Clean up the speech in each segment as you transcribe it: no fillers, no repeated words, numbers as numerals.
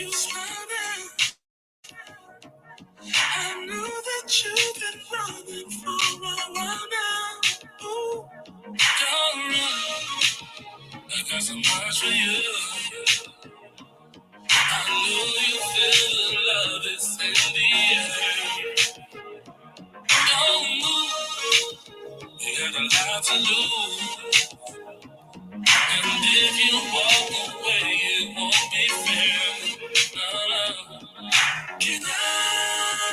You smiling. I knew that you've been running for a while now. Ooh, don't run. I got so much for you. I know you feel the love is in the air. Don't move. You got a lot to lose. And if you walk away, it won't be fair. No, no. Can I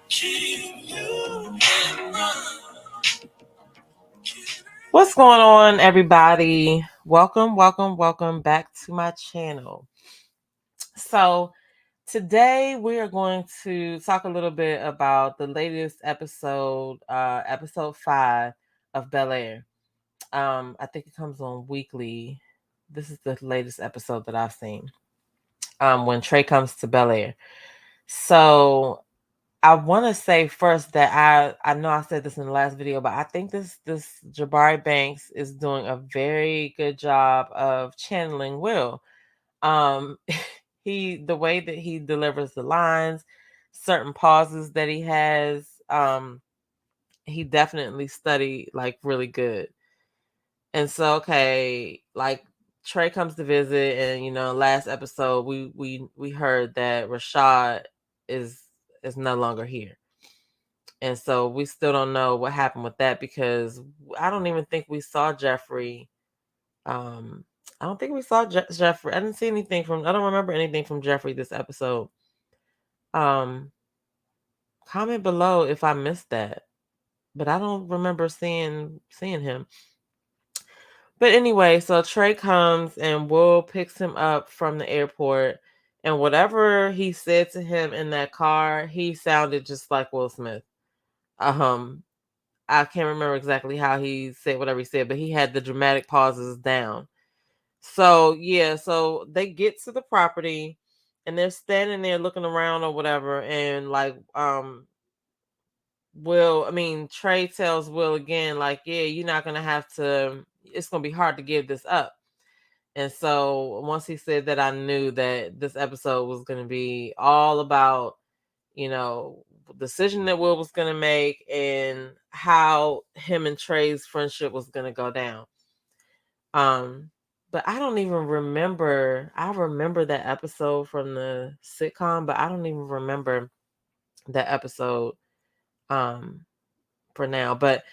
keep you in mind? What's going on, everybody? Welcome back to my channel. So today we are going to talk a little bit about the latest episode, episode 5 of BEL AIR. I think it comes on weekly. This is the latest episode that I've seen. When Trey comes to BEL AIR. So I want to say first that I know I said this in the last video, but I think this Jabari Banks is doing a very good job of channeling Will. The way that he delivers the lines, certain pauses that he has, he definitely studied like really good. And so, okay, like Trey comes to visit, and last episode we heard that Rashad is no longer here. And so we still don't know what happened with that, because I don't even think we saw Jeffrey. I don't think we saw Jeffrey. I didn't see anything I don't remember anything from Jeffrey this episode. Comment below if I missed that, but I don't remember seeing him. But anyway, so Trey comes and Will picks him up from the airport, and whatever he said to him in that car, he sounded just like Will Smith. I can't remember exactly how he said whatever he said, but he had the dramatic pauses down. So yeah, so they get to the property and they're standing there looking around or whatever, and like Trey tells Will again, like, yeah, you're not gonna have to, it's gonna be hard to give this up. And so once he said that, I knew that this episode was gonna be all about, decision that Will was going to make and how him and Trey's friendship was going to go down. But I don't even remember. I remember that episode from the sitcom, but I don't even remember that episode for now. But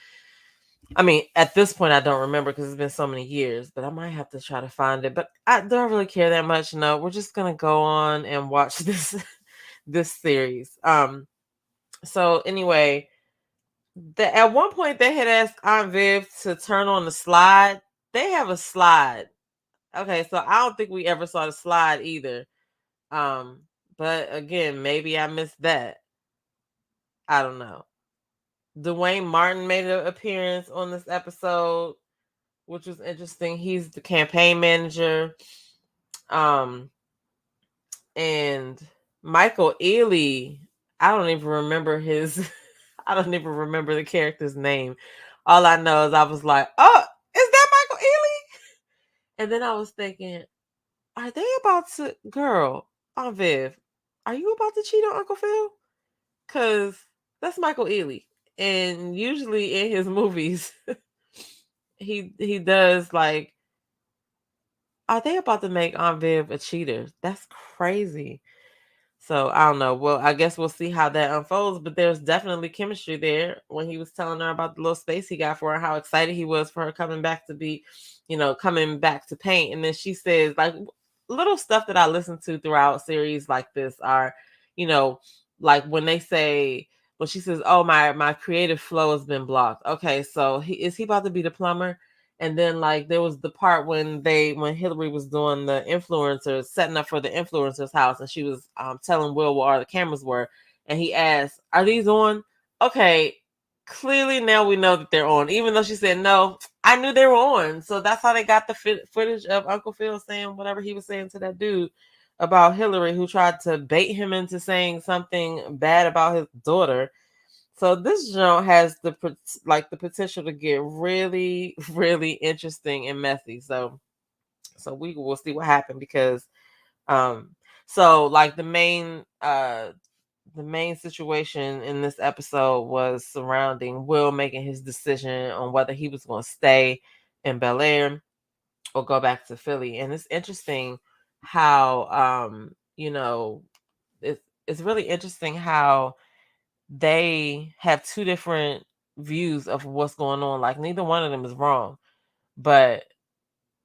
I mean, at this point, I don't remember because it's been so many years, but I might have to try to find it. But I don't really care that much. No, we're just going to go on and watch this series. So anyway, at one point they had asked Aunt Viv to turn on the slide. They have a slide. Okay, so I don't think we ever saw the slide either. But again, maybe I missed that. I don't know. Dwayne Martin made an appearance on this episode, which was interesting. He's the campaign manager. And Michael Ealy, I don't even remember I don't even remember the character's name. All I know is I was like, oh, is that Michael Ealy? And then I was thinking, are they about to, girl, Aunt Viv, are you about to cheat on Uncle Phil? Because that's Michael Ealy. And usually in his movies, he does like, are they about to make Aunt Viv a cheater? That's crazy. So I don't know. Well, I guess we'll see how that unfolds, but there's definitely chemistry there when he was telling her about the little space he got for her, how excited he was for her coming back to be, coming back to paint. And then she says, like, little stuff that I listen to throughout series like this are, like when they say, when she says, oh, my creative flow has been blocked. Okay, so is he about to be the plumber? And then like there was the part when Hillary was doing the influencers, setting up for the influencers house, and she was telling Will where all the cameras were, and he asked, are these on? Okay, clearly now we know that they're on, even though she said no, I knew they were on. So that's how they got the footage of Uncle Phil saying whatever he was saying to that dude about Hillary, who tried to bait him into saying something bad about his daughter. So this joint has the potential to get really, really interesting and messy. So we will see what happened, because So like the main situation in this episode was surrounding Will making his decision on whether he was going to stay in Bel Air or go back to Philly. And it's interesting how it's really interesting how they have two different views of what's going on. Like neither one of them is wrong, but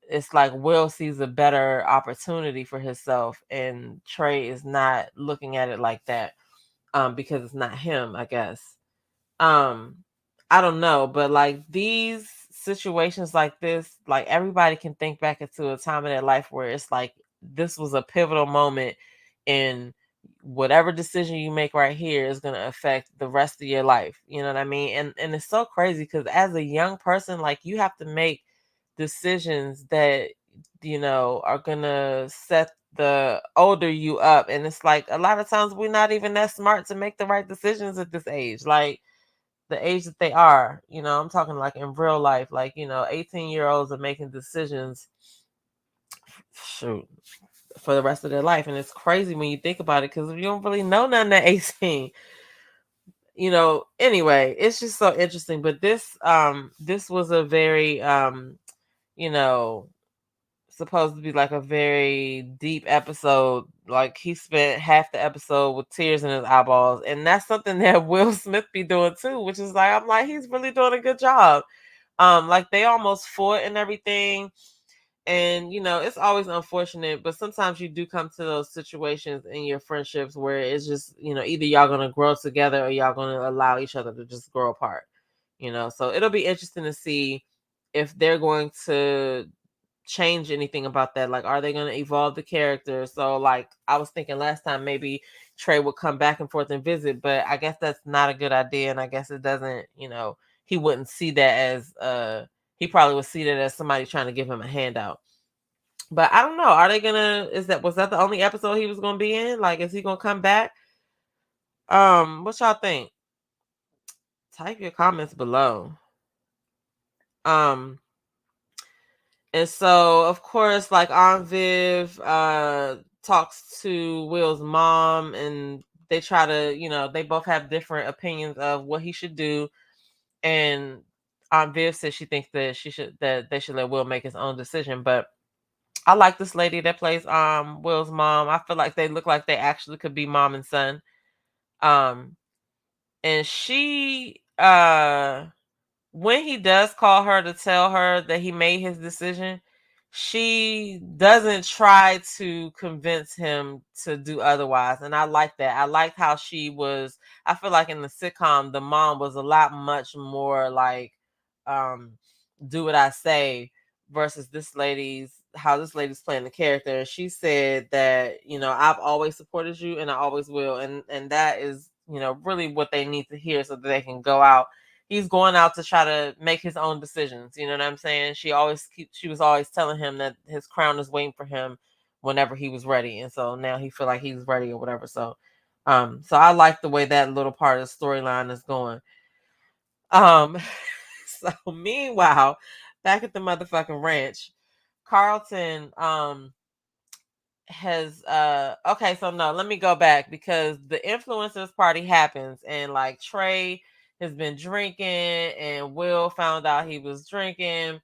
it's like Will sees a better opportunity for himself and Trey is not looking at it like that because it's not him, I guess. um I don't know, but like these situations like this, like everybody can think back into a time in their life where it's like this was a pivotal moment in whatever decision you make right here is going to affect the rest of your life, you know what I mean? And it's so crazy because as a young person, like you have to make decisions that are going to set the older you up, and it's like a lot of times we're not even that smart to make the right decisions at this age, like the age that they are. I'm talking like in real life, like 18-year-olds are making decisions, shoot, for the rest of their life. And it's crazy when you think about it because you don't really know nothing at 18. Anyway, it's just so interesting. But this was a very you know supposed to be like a very deep episode. Like he spent half the episode with tears in his eyeballs, and that's something that Will Smith be doing too, which is like I'm like he's really doing a good job. Like they almost fought and everything, and it's always unfortunate, but sometimes you do come to those situations in your friendships where it's just either y'all gonna grow together or y'all gonna allow each other to just grow apart. So it'll be interesting to see if they're going to change anything about that. Like, are they going to evolve the character? So like I was thinking last time maybe Trey would come back and forth and visit, but I guess that's not a good idea, and I guess it doesn't, he wouldn't see that as he probably would see that as somebody trying to give him a handout. But I don't know, are they gonna was that the only episode he was gonna be in? Like, is he gonna come back? What y'all think? Type your comments below. um And so, of course, like Aunt Viv talks to Will's mom, and they try to, they both have different opinions of what he should do. And Aunt Viv says she thinks that they should let Will make his own decision. But I like this lady that plays Will's mom. I feel like they look like they actually could be mom and son. Um, and she when he does call her to tell her that he made his decision, she doesn't try to convince him to do otherwise. And I like that. I liked how I feel like in the sitcom, the mom was a lot much more like, um, do what I say, versus how this lady's playing the character. And she said that, I've always supported you and I always will. And that is, really what they need to hear so that they can go out. He's going out to try to make his own decisions. You know what I'm saying? She was always telling him that his crown is waiting for him whenever he was ready. And so now he feel like he's ready or whatever. So I like the way that little part of the storyline is going. Um so meanwhile, back at the motherfucking ranch, Carlton has okay, so no, let me go back because the influencers party happens, and like Trey has been drinking and Will found out he was drinking.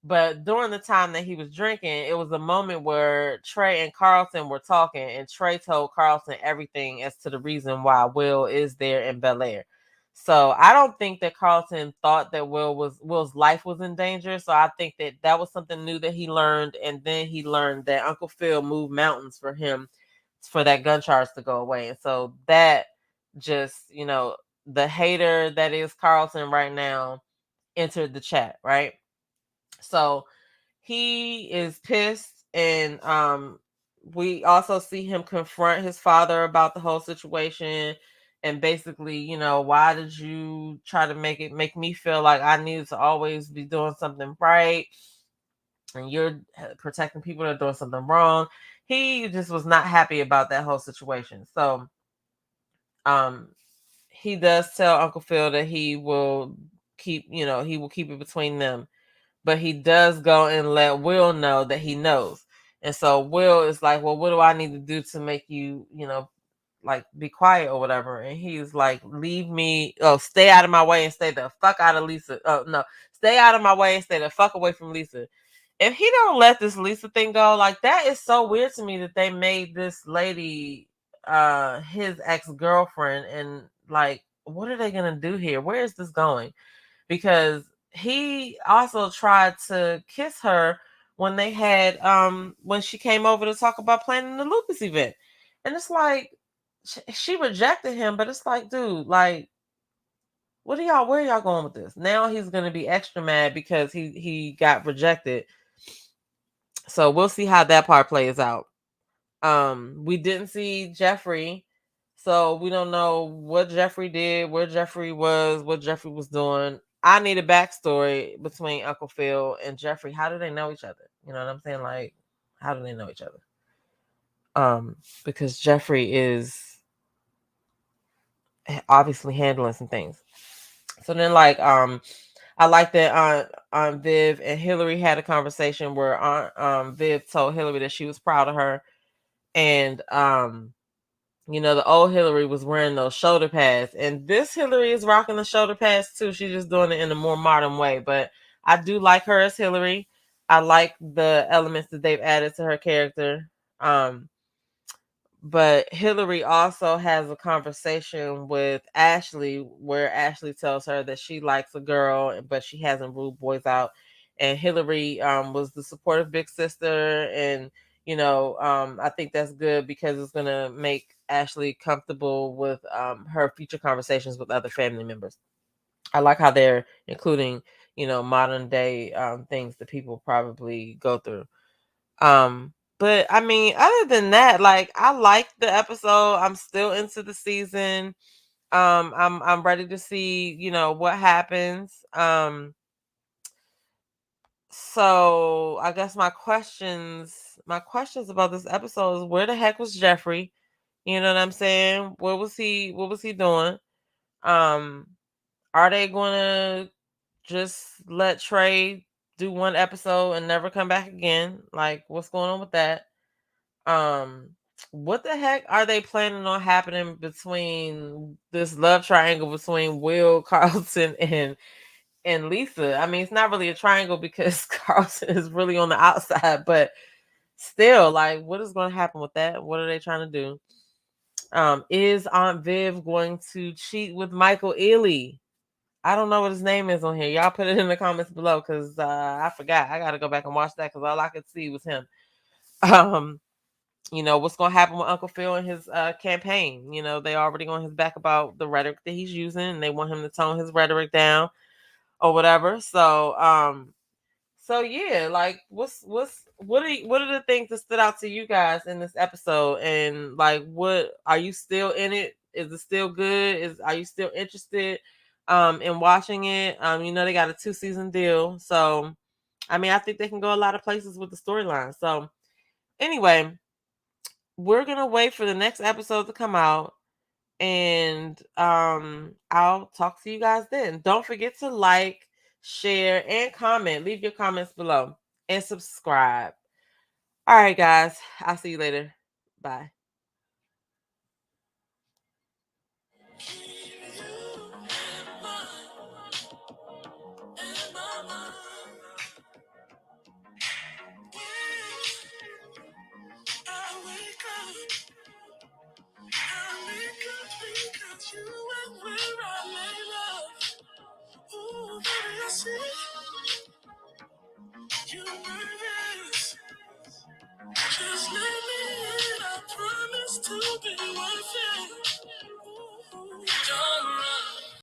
But during the time that he was drinking, it was a moment where Trey and Carlton were talking, and Trey told Carlton everything as to the reason why Will is there in Bel Air. So I don't think that Carlton thought that Will's life was in danger. So I think that was something new that he learned, and then he learned that Uncle Phil moved mountains for him for that gun charge to go away. And so that just the hater that is Carlton right now entered the chat, right? So he is pissed, and we also see him confront his father about the whole situation, and basically, why did you try to make me feel like I needed to always be doing something right, and you're protecting people that are doing something wrong. He just was not happy about that whole situation. So um he does tell Uncle Phil that he will keep it between them, but he does go and let Will know that he knows. And so Will is like, well, what do I need to do to make you, like be quiet or whatever? And he's like, leave me, stay out of my way and stay the fuck out of Lisa. Oh no, stay out of my way and stay the fuck away from Lisa. If he don't let this Lisa thing go, like that is so weird to me that they made this lady his ex-girlfriend, and like what are they gonna do here? Where is this going? Because he also tried to kiss her when they had when she came over to talk about planning the lupus event. And it's like she rejected him, but it's like, dude, like where are y'all going with this? Now he's gonna be extra mad because he got rejected. So we'll see how that part plays out. We didn't see Jeffrey, so we don't know what Jeffrey did, where Jeffrey was, what Jeffrey was doing. I need a backstory between Uncle Phil and Jeffrey. How do they know each other? You know what I'm saying? Like, how do they know each other? Because Jeffrey is obviously handling some things. So then, like, I like that Aunt Viv and Hillary had a conversation where Aunt Viv told Hillary that she was proud of her, and the old Hillary was wearing those shoulder pads, and this Hillary is rocking the shoulder pads too. She's just doing it in a more modern way, but I do like her as Hillary. I like the elements that they've added to her character. But Hillary also has a conversation with Ashley where Ashley tells her that she likes a girl, but she hasn't ruled boys out. And Hillary was the supportive big sister. And, I think that's good because it's going to make Ashley comfortable with her future conversations with other family members. I like how they're including, modern day things that people probably go through. But I mean, other than that, like I like the episode. I'm still into the season. I'm ready to see, what happens. So I guess my questions about this episode is where the heck was Jeffrey? You know what I'm saying? What was he doing? Um, are they gonna just let Trey do one episode and never come back again? Like, what's going on with that? Um, what the heck are they planning on happening between this love triangle between Will, Carlton, and Lisa? I mean, it's not really a triangle because Carlton is really on the outside, but still, like, what is going to happen with that? What are they trying to do? Is Aunt Viv going to cheat with Michael Ealy? I don't know what his name is on here. Y'all put it in the comments below because I forgot. I got to go back and watch that because all I could see was him. Um, what's going to happen with Uncle Phil and his campaign. They already on his back about the rhetoric that he's using, and they want him to tone his rhetoric down or whatever. So yeah, like what are the things that stood out to you guys in this episode? And like, what are you still in it? Is it still good? Are you still interested in watching it? They got a 2-season deal, so I mean, I think they can go a lot of places with the storyline. So anyway, we're gonna wait for the next episode to come out, and I'll talk to you guys then. Don't forget to like, share, and comment. Leave your comments below and subscribe. All right, guys, I'll see you later. Bye. Just let me in, I promise to be worth it.